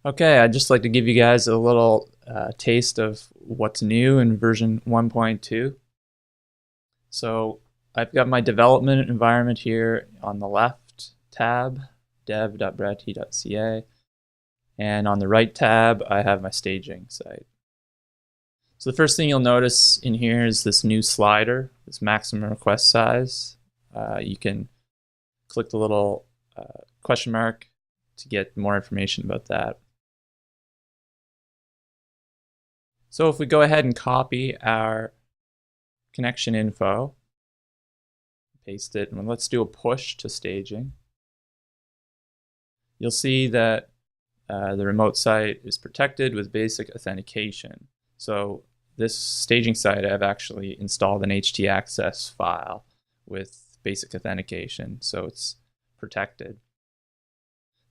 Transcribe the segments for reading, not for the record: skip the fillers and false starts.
Okay, I'd just like to give you guys a little taste of what's new in version 1.2. So I've got my development environment here on the left tab, dev.bradtee.ca, and on the right tab I have my staging site. So the first thing you'll notice in here is this new slider, this maximum request size. You can click the little question mark to get more information about that. So if we go ahead and copy our connection info, paste it, and let's do a push to staging, you'll see that the remote site is protected with basic authentication. So this staging site, I've actually installed an htaccess file with basic authentication, so it's protected.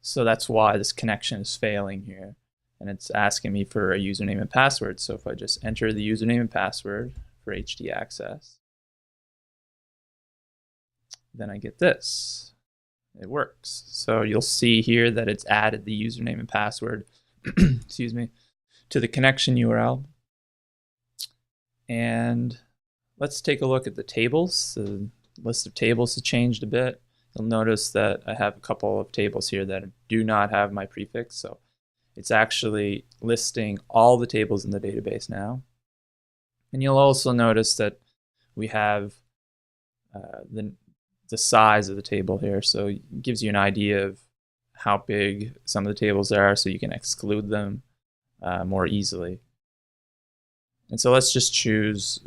So that's why this connection is failing here. And it's asking me for a username and password. So if I just enter the username and password for htaccess, then I get this. It works. So you'll see here that it's added the username and password excuse me, to the connection URL. And let's take a look at the tables. The list of tables has changed a bit. You'll notice that I have a couple of tables here that do not have my prefix. So it's actually listing all the tables in the database now. And you'll also notice that we have the size of the table here. So it gives you an idea of how big some of the tables are, so you can exclude them more easily. And so let's just choose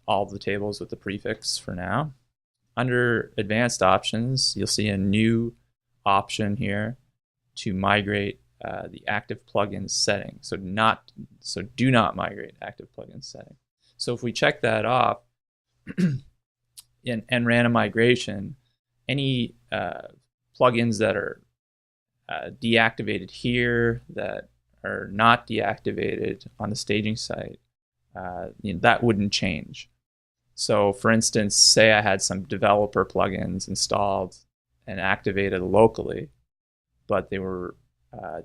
all of the tables with the prefix for now. Under advanced options, you'll see a new option here to migrate the active plugins setting. So do not migrate active plugins setting. So if we check that off and ran a migration, any plugins that are deactivated here that are not deactivated on the staging site, that wouldn't change. So for instance, say I had some developer plugins installed and activated locally, but they were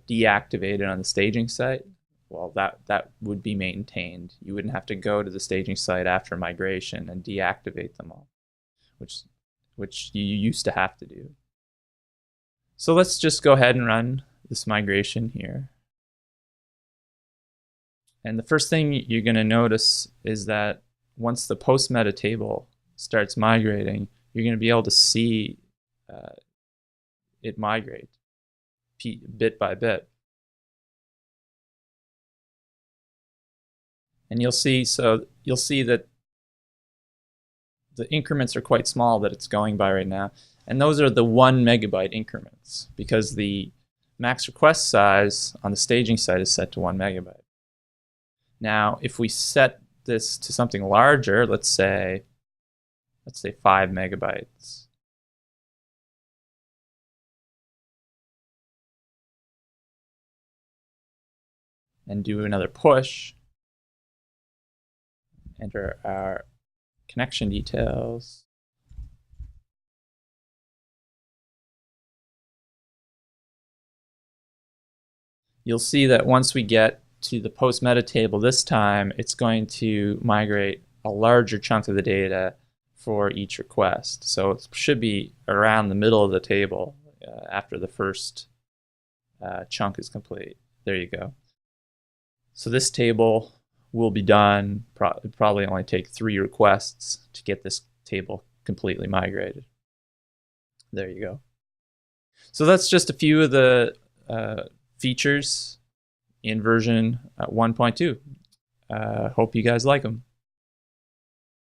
deactivated on the staging site, well, that would be maintained. You wouldn't have to go to the staging site after migration and deactivate them all, which you used to have to do. So let's just go ahead and run this migration here. And the first thing you're going to notice is that once the post meta table starts migrating, you're going to be able to see it migrate bit by bit. And you'll see that the increments are quite small that it's going by right now. And those are the 1 megabyte increments, because the max request size on the staging site is set to 1 megabyte. Now, if we set this to something larger, let's say 5 megabytes. And do another push, enter our connection details. You'll see that once we get to the post meta table this time, it's going to migrate a larger chunk of the data for each request. So it should be around the middle of the table after the first chunk is complete. There you go. So this table will be done, probably only take 3 requests to get this table completely migrated. There you go. So that's just a few of the features in version 1.2. Hope you guys like them.